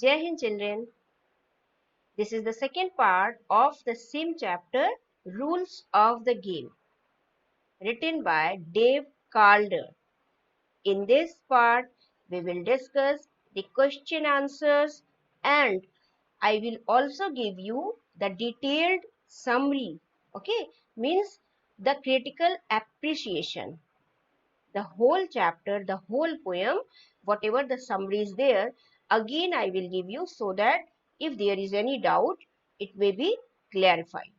Jai Hind children. This is the second part of the same chapter, Rules of the Game, written by Dave Calder. In this part, we will discuss the question answers and I will also give you the detailed summary. Okay, means the critical appreciation. The whole chapter, the whole poem, whatever the summary is there, again I will give you so that if there is any doubt, it may be clarified.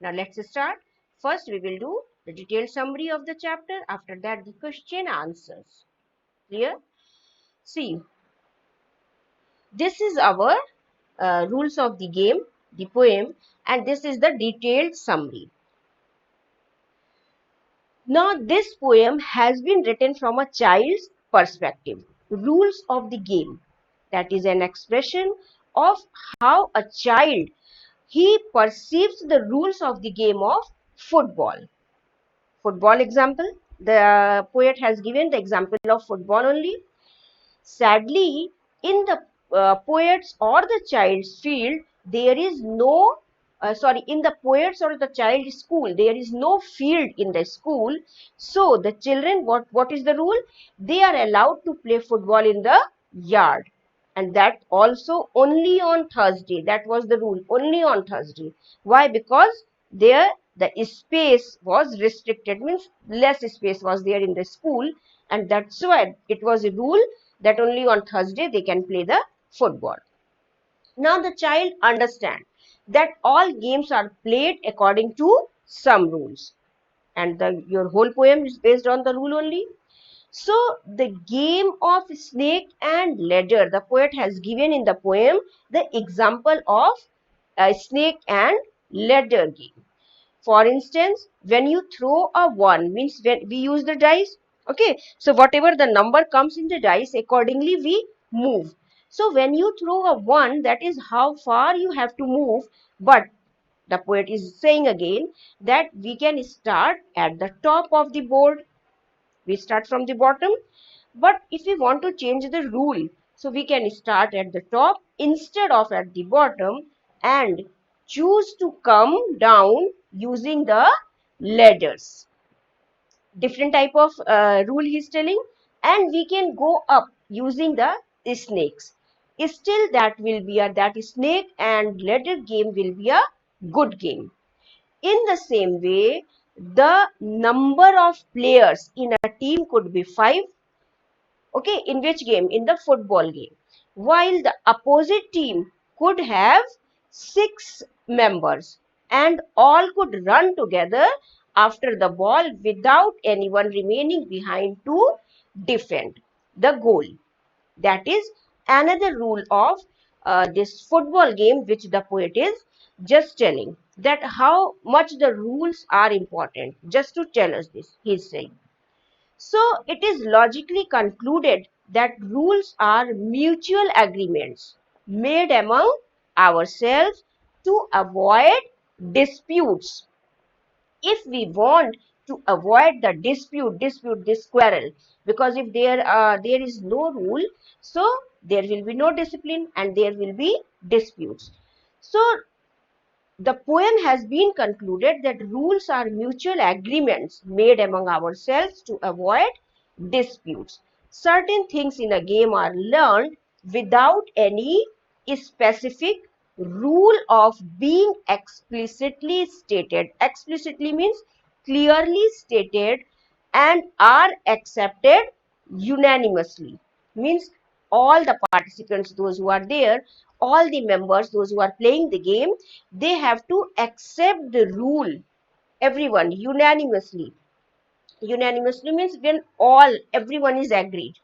Now let's start. First we will do the detailed summary of the chapter. After that the question answers. Clear? See, this is our rules of the game, the poem, and this is the detailed summary. Now, this poem has been written from a child's perspective. Rules of the game. That is an expression of how a child he perceives the rules of the game of football. Football example. The poet has given the example of football only. Sadly, in the poet's or the child's field, there is no, in the poet's or the child's school, there is no field in the school. So, the children, what is the rule? They are allowed to play football in the yard. And that also only on Thursday. That was the rule, only on Thursday. Why? Because there the space was restricted, means less space was there in the school, and that's why it was a rule that only on Thursday they can play the football. Now the child understands that all games are played according to some rules, and your whole poem is based on the rule only. So the game of snake and ladder, the poet has given in the poem the example of a snake and ladder game. For instance, when you throw a 1, means when we use the dice, okay, so whatever the number comes in the dice, accordingly we move. So when you throw a 1, that is how far you have to move, but the poet is saying again that we can start at the top of the board, we start from the bottom, but if we want to change the rule, so we can start at the top instead of at the bottom and choose to come down using the ladders. Different type of rule he is telling, and we can go up using the snakes. Still that will be that snake and ladder game will be a good game. In the same way, the number of players in a team could be 5. Okay, in which game? In the football game. While the opposite team could have 6 members and all could run together after the ball without anyone remaining behind to defend the goal. That is another rule of this football game which the poet is just telling, that how much the rules are important. Just to tell us this, he is saying. So it is logically concluded that rules are mutual agreements made among ourselves to avoid disputes. If we want to avoid the this quarrel, because if there is no rule, so there will be no discipline and there will be disputes. So the poem has been concluded that rules are mutual agreements made among ourselves to avoid disputes. Certain things in a game are learned without any specific rule of being explicitly stated. Explicitly means clearly stated and are accepted unanimously. Means all the participants, those who are there, all the members, those who are playing the game, they have to accept the rule. Everyone unanimously. Unanimously means when everyone is agreed.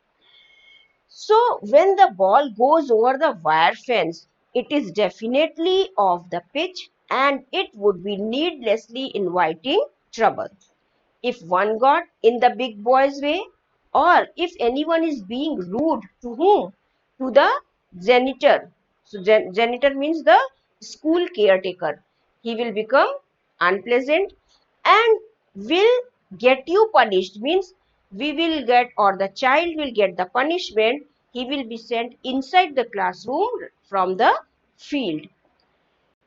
So when the ball goes over the wire fence, it is definitely off the pitch and it would be needlessly inviting trouble. If one got in the big boy's way, or if anyone is being rude to whom? To the janitor. So janitor means the school caretaker. He will become unpleasant and will get you punished, means we will get, or the child will get the punishment he will be sent inside the classroom from the field.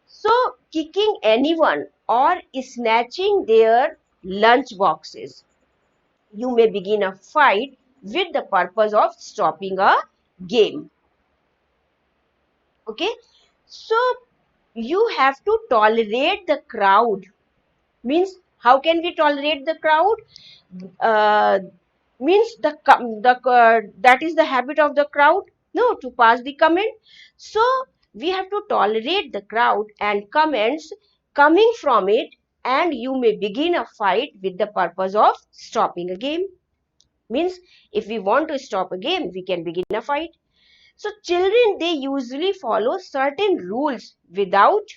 So, kicking anyone or snatching their lunch boxes, you may begin a fight with the purpose of stopping a game. Okay, so you have to tolerate the crowd. Means, how can we tolerate the crowd? Uh, Means that is the habit of the crowd, no, to pass the comment. So we have to tolerate the crowd and comments coming from it, and you may begin a fight with the purpose of stopping a game. Means, if we want to stop a game, we can begin a fight. So children, they usually follow certain rules without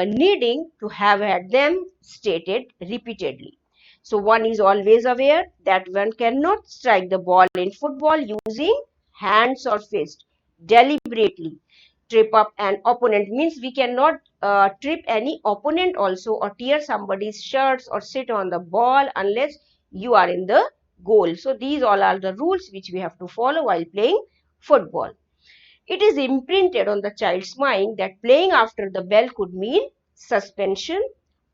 needing to have had them stated repeatedly. So one is always aware that one cannot strike the ball in football using hands or fist deliberately. Trip up an opponent, means we cannot trip any opponent also, or tear somebody's shirts or sit on the ball unless you are in the goal. So these all are the rules which we have to follow while playing football. It is imprinted on the child's mind that playing after the bell could mean suspension,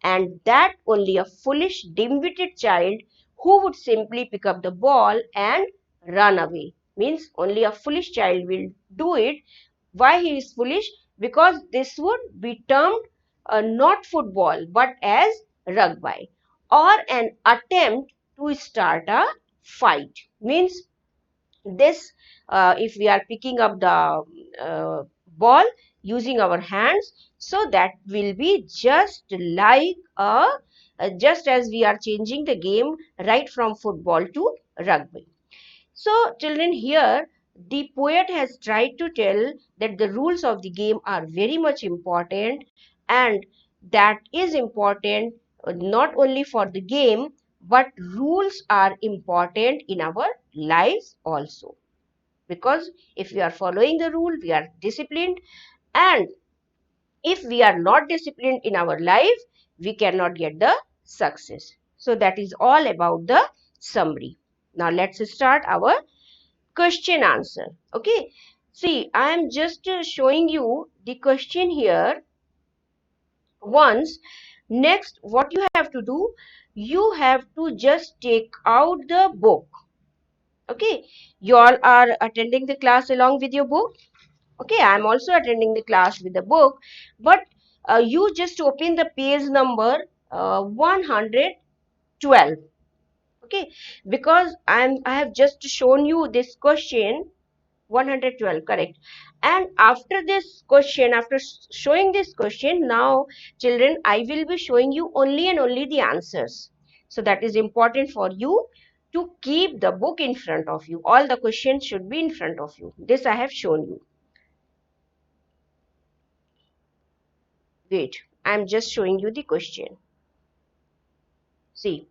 and that only a foolish, dim-witted child who would simply pick up the ball and run away. Means only a foolish child will do it. Why he is foolish? Because this would be termed not football but as rugby, or an attempt to start a fight. Means this, if we are picking up the ball using our hands, so that will be just like just as we are changing the game right from football to rugby. So children, here the poet has tried to tell that the rules of the game are very much important, and that is important not only for the game, but rules are important in our lives also. Because if we are following the rule, we are disciplined, and if we are not disciplined in our life, we cannot get the success. So that is all about the summary. Now let's start our question answer. Okay, see, I am just showing you the question here once. Next, what you have to do, you have to just take out the book. Okay, you all are attending the class along with your book. Okay, I am also attending the class with the book, but you just open the page number 112. Okay, because I have just shown you this question 112, correct. And after this question, after showing this question, now children, I will be showing you only and only the answers. So that is important for you to keep the book in front of you. All the questions should be in front of you. This I have shown you. Wait, I am just showing you the question. See,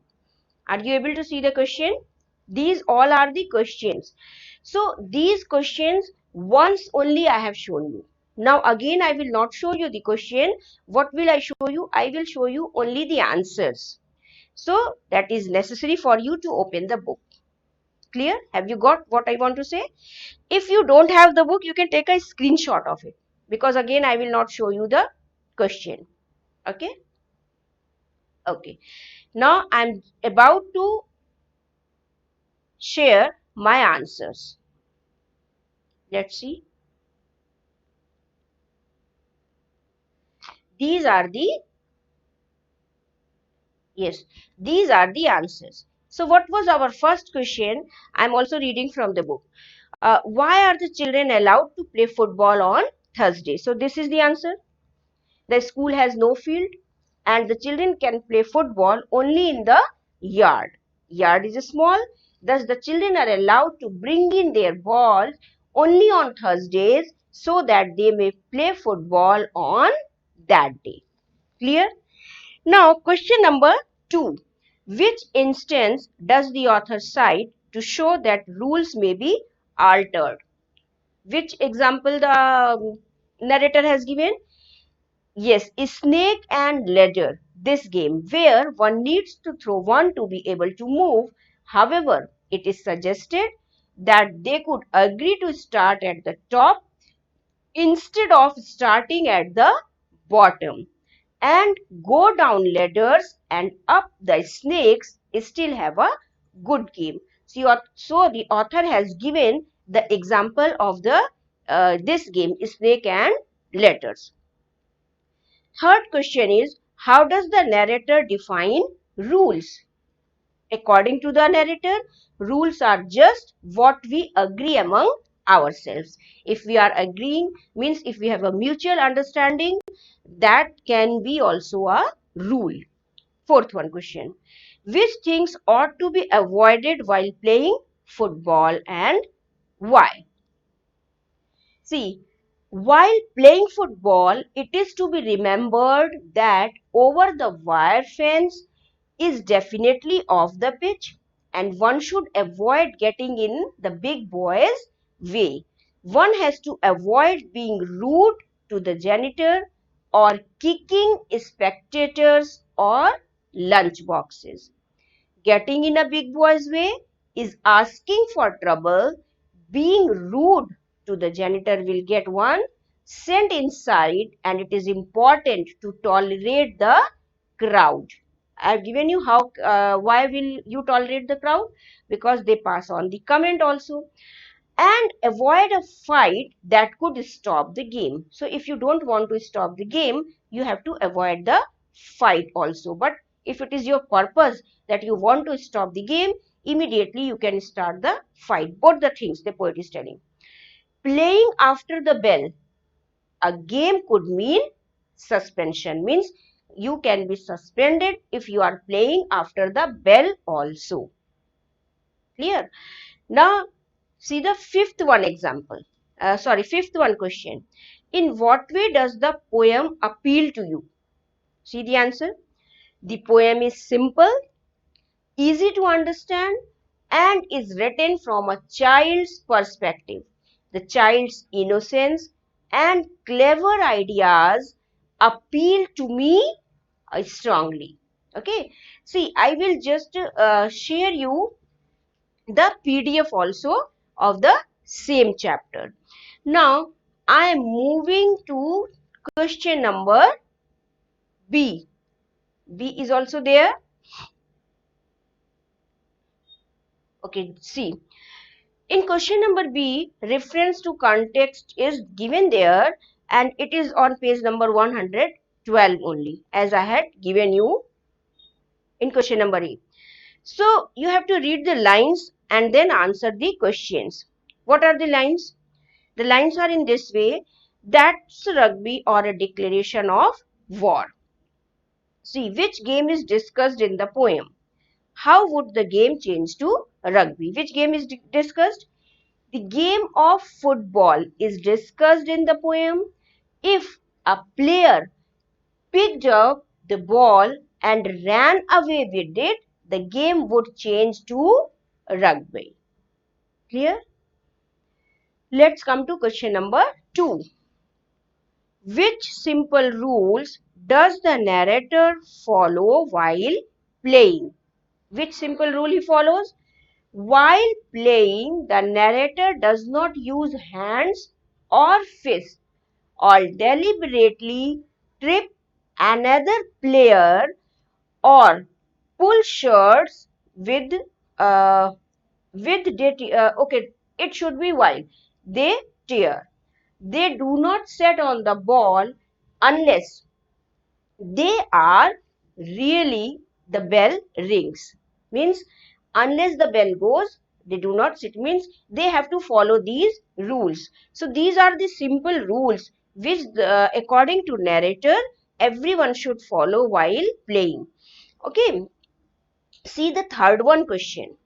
are you able to see the question? These all are the questions. So these questions once only I have shown you. Now again I will not show you the question. What will I show you? I will show you only the answers. So that is necessary for you to open the book. Clear? Have you got what I want to say? If you don't have the book, you can take a screenshot of it, because again I will not show you the question. Okay? Okay. Now I'm about to share my answers. Let's see. These are the, yes, these are the answers. So what was our first question? I'm also reading from the book. Why are the children allowed to play football on Thursday? So this is the answer. The school has no field, and the children can play football only in the yard. Yard is small, thus the children are allowed to bring in their balls only on Thursdays so that they may play football on that day. Clear? Now, question number 2. Which instance does the author cite to show that rules may be altered? Which example the narrator has given? Yes, snake and ladder, this game where one needs to throw one to be able to move. However, it is suggested that they could agree to start at the top instead of starting at the bottom and go down ladders and up the snakes still have a good game. So the author has given the example of the this game snake and ladders. Third question is, how does the narrator define rules? According to the narrator, rules are just what we agree among ourselves. If we are agreeing, means if we have a mutual understanding, that can be also a rule. Fourth one question. Which things ought to be avoided while playing football and why? See, while playing football, it is to be remembered that over the wire fence is definitely off the pitch and one should avoid getting in the big boys' way. One has to avoid being rude to the janitor or kicking spectators or lunch boxes. Getting in a big boy's way is asking for trouble. Being rude to the janitor will get one sent inside, and it is important to tolerate the crowd. I've given you how, why will you tolerate the crowd? Because they pass on the comment also. And avoid a fight that could stop the game. So if you don't want to stop the game, you have to avoid the fight also. But if it is your purpose that you want to stop the game, immediately you can start the fight. Both the things the poet is telling. Playing after the bell. A game could mean suspension. Means you can be suspended if you are playing after the bell also. Clear? Now, see the fifth one example. Fifth one question. In what way does the poem appeal to you? See the answer. The poem is simple, easy to understand, and is written from a child's perspective. The child's innocence and clever ideas appeal to me strongly. Okay. See, I will just share you the PDF also of the same chapter. Now, I am moving to question number B. B is also there. Okay, see. In question number B, reference to context is given there and it is on page number 112 only, as I had given you in question number A. So, you have to read the lines and then answer the questions. What are the lines? The lines are in this way. That's rugby or a declaration of war. See, which game is discussed in the poem? How would the game change to rugby? Which game is discussed? The game of football is discussed in the poem. If a player picked up the ball and ran away with it, the game would change to rugby. Clear? Let's come to question number 2. Which simple rules does the narrator follow while playing? Which simple rule he follows? While playing, the narrator does not use hands or fists or deliberately trip another player or pull shirts uh, okay, it should be while they tear. They do not set on the ball unless they are really the bell rings. Means unless the bell goes, they do not sit. Means they have to follow these rules. So these are the simple rules which according to narrator everyone should follow while playing. Okay. See the third one question.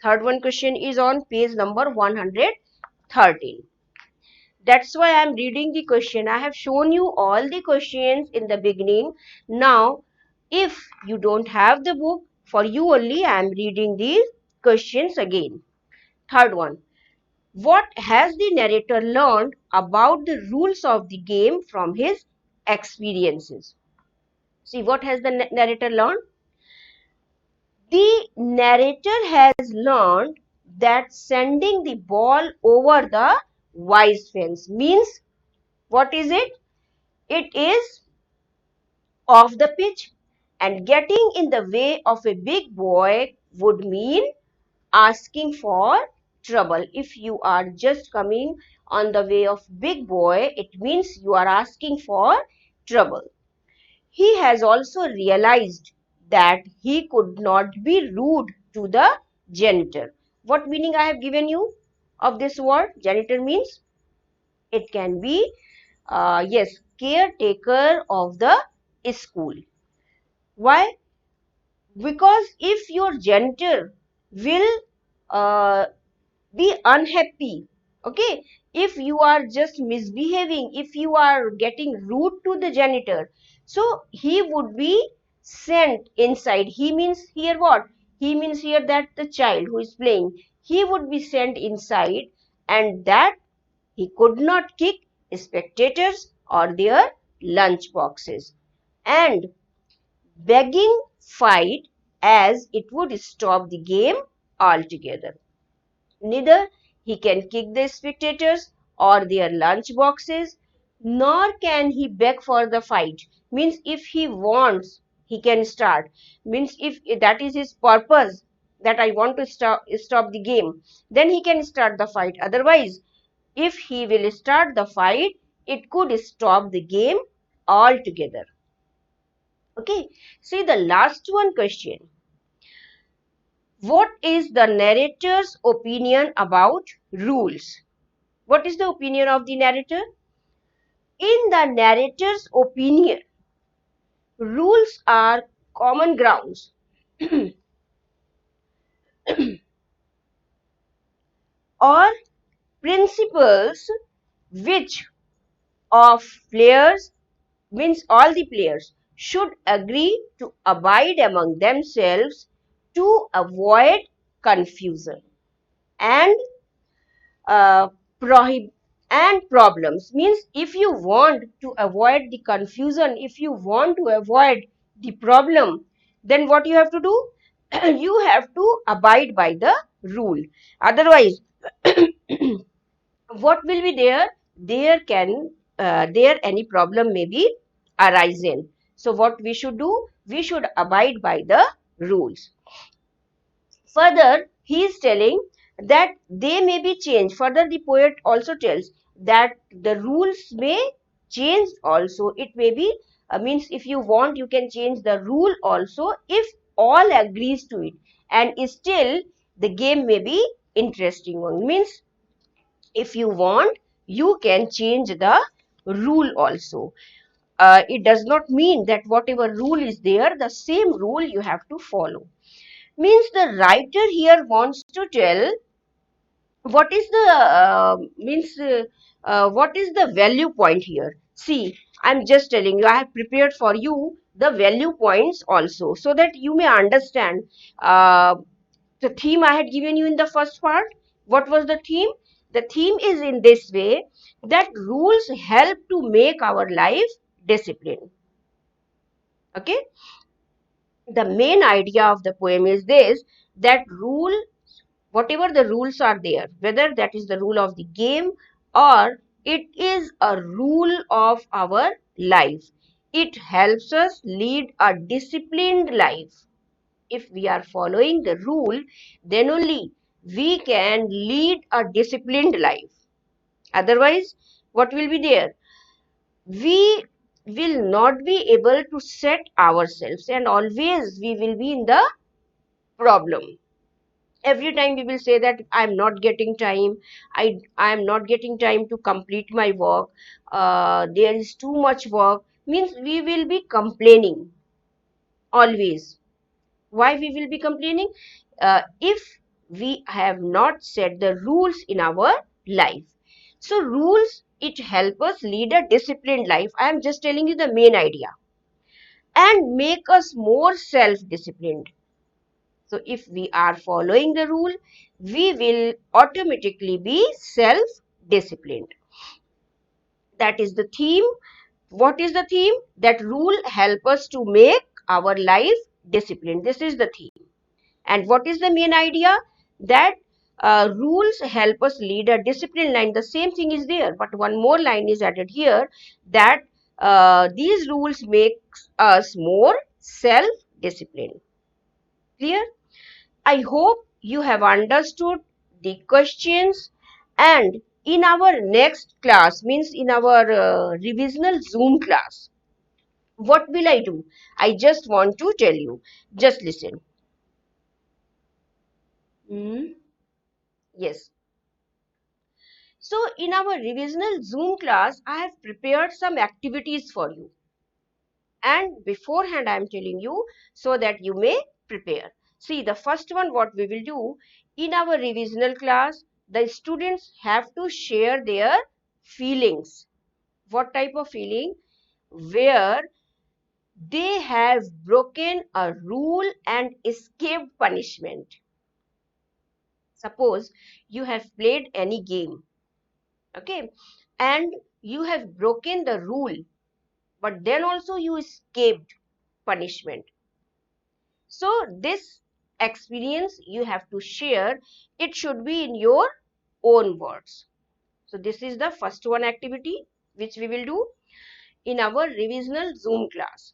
Third one question is on page number 113. That's why I'm reading the question. I have shown you all the questions in the beginning. Now, if you don't have the book, for you only I am reading these questions again. Third one. What has the narrator learned about the rules of the game from his experiences? See, what has the narrator learned? The narrator has learned that sending the ball over the wise fence. Means, what is it? It is off the pitch, and getting in the way of a big boy would mean asking for trouble. If you are just coming on the way of big boy, it means you are asking for trouble. He has also realized that he could not be rude to the janitor. What meaning I have given you of this word? Janitor means it can be, yes, caretaker of the school. Why? Because if your janitor will uh, be unhappy, okay, if you are just misbehaving, if you are getting rude to the janitor, so he would be sent inside. He means here what? He means here that the child who is playing, he would be sent inside, and that he could not kick spectators or their lunch boxes. And begging fight, as it would stop the game altogether. Neither he can kick the spectators or their lunch boxes, nor can he beg for the fight. Means if he wants, he can start. Means if that is his purpose, that I want to stop the game, then he can start the fight. Otherwise, if he will start the fight, it could stop the game altogether. Okay, see the last one question. What is the narrator's opinion about rules? What is the opinion of the narrator? In the narrator's opinion, rules are common grounds or principles which of players, means all the players, should agree to abide among themselves to avoid confusion and uh, prohib and problems. Means if you want to avoid the confusion, if you want to avoid the problem, then what you have to do? You have to abide by the rule. Otherwise, what will be there? There any problem may be arising. So what we should do? We should abide by the rules. Further, he is telling that they may be changed. Further, the poet also tells that the rules may change also. It may be, means if you want, you can change the rule also if all agrees to it. And still, the game may be interesting one. Means if you want, you can change the rule also. It does not mean that whatever rule is there, the same rule you have to follow. Means the writer here wants to tell what is the what is the value point here. See, I'm just telling you, I have prepared for you the value points also, so that you may understand the theme I had given you in the first part. What was the theme? The theme is in this way, that rules help to make our life disciplined. Okay, the main idea of the poem is this, that rule, whatever the rules are there, whether that is the rule of the game or it is a rule of our life, it helps us lead a disciplined life. If we are following the rule, then only we can lead a disciplined life. Otherwise, what will be there? We will not be able to set ourselves, and always we will be in the problem. Every time we will say that I'm not getting time, I am not getting time to complete my work, there is too much work. Means we will be complaining always. Why we will be complaining? If we have not set the rules in our life. So rules, it help us lead a disciplined life. I am just telling you the main idea, and make us more self-disciplined. So if we are following the rule, we will automatically be self-disciplined. That is the theme. What is the theme? That rule help us to make our life disciplined. This is the theme. And what is the main idea? That rules help us lead a discipline line. The same thing is there, but one more line is added here, that these rules make us more self-disciplined. Clear? I hope you have understood the questions, and in our next class, means in our revisional Zoom class, what will I do? I just want to tell you. Just listen. Hmm. Yes. So in our revisional Zoom class, I have prepared some activities for you. And beforehand, I am telling you so that you may prepare. See, the first one, what we will do in our revisional class, the students have to share their feelings. What type of feeling? Where they have broken a rule and escaped punishment. Suppose you have played any game, okay, and you have broken the rule, but then also you escaped punishment. So this experience you have to share. It should be in your own words. So this is the first one activity which we will do in our revisional Zoom class.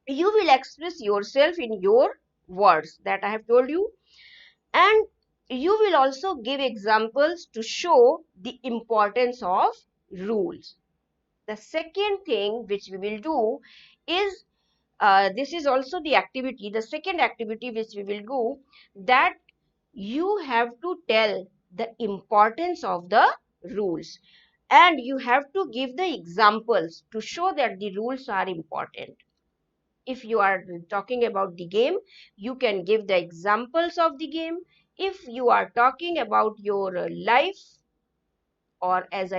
You will express yourself in your words that I have told you, and you will also give examples to show the importance of rules. The second thing which we will do is, this is also the activity, the second activity which we will do, that you have to tell the importance of the rules, and you have to give the examples to show that the rules are important. If you are talking about the game, you can give the examples of the game. If you are talking about your life, or as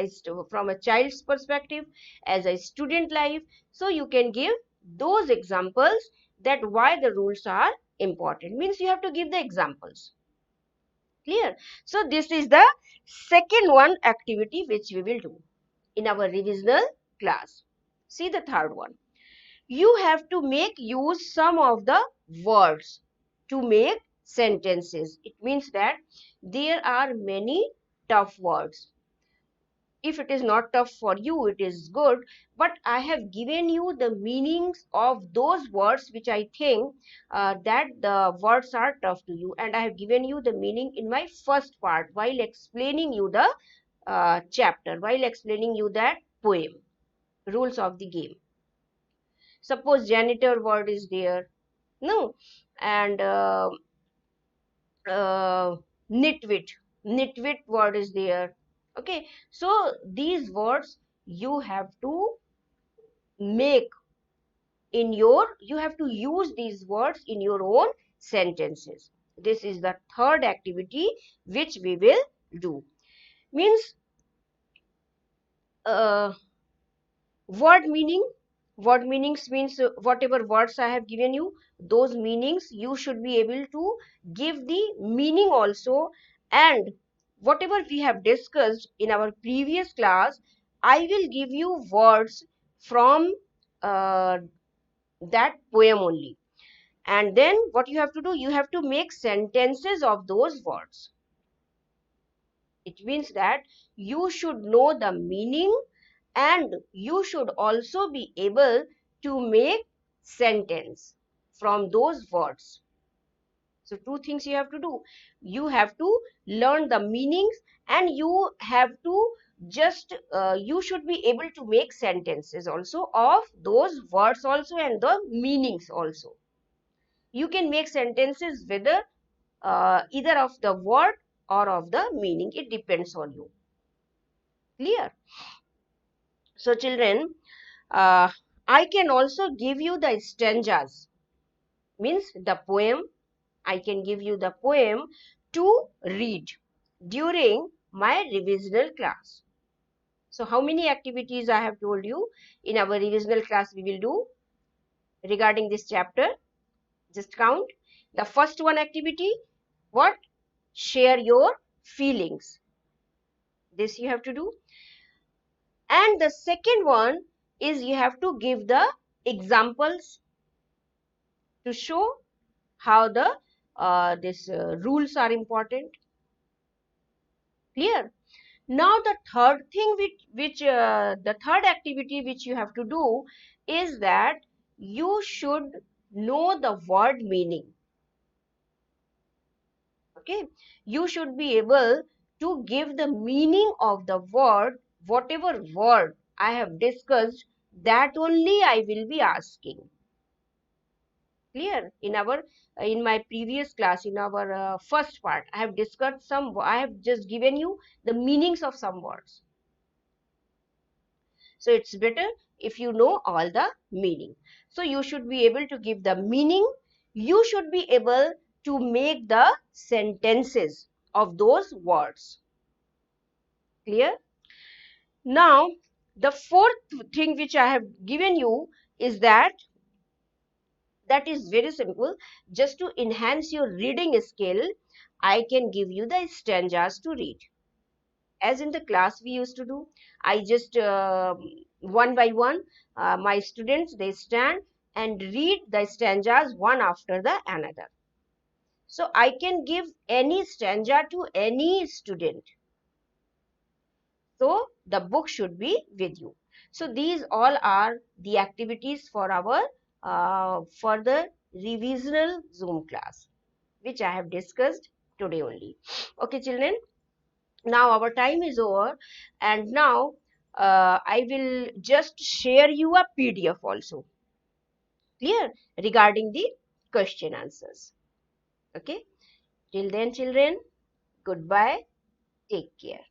from a child's perspective, as a student life, so you can give those examples, that why the rules are important, means you have to give the examples. Clear? So this is the second one activity which we will do in our revisional class. See the third one. You have to make use some of the words to make sentences. It means that there are many tough words. If it is not tough for you, it is good, but I have given you the meanings of those words which I think that the words are tough to you, and I have given you the meaning in my first part while explaining you the chapter, while explaining you that poem, rules of the game. Suppose janitor word is there, no, and uh, nitwit, nitwit word is there. Okay, so these words you have to make in your, you have to use these words in your own sentences. This is the third activity which we will do. Means uh, word meaning, word meanings means whatever words I have given you, those meanings you should be able to give the meaning also. And whatever we have discussed in our previous class, I will give you words from uh, that poem only, and then what you have to do, you have to make sentences of those words. It means that you should know the meaning, and you should also be able to make sentence from those words. So two things you have to do. You have to learn the meanings, and you have to just you should be able to make sentences also of those words also, and the meanings also. You can make sentences whether either of the word or of the meaning. It depends on you. Clear? So children, uh, I can also give you the stanzas, means the poem. I can give you the poem to read during my revisional class. So how many activities I have told you in our revisional class we will do regarding this chapter? Just count. The first one activity, what? Share your feelings. This you have to do. And the second one is you have to give the examples to show how the rules are important. Clear? Now the third thing the third activity which you have to do is that you should know the word meaning. Okay, you should be able to give the meaning of the word, whatever word I have discussed, that only I will be asking. Clear? In my previous class, in our first part, I have discussed I have just given you the meanings of some words. So it's better if you know all the meaning. So you should be able to give the meaning. You should be able to make the sentences of those words. Clear? Now, the fourth thing which I have given you is that is very simple. Just to enhance your reading skill, I can give you the stanzas to read. As in the class we used to do, I just one by one, my students, they stand and read the stanzas one after the another. So I can give any stanza to any student. So the book should be with you. So these all are the activities for our further revisional Zoom class, which I have discussed today only. Okay, children. Now our time is over, and now I will just share you a PDF also. Clear? Regarding the question answers. Okay. Till then, children, goodbye. Take care.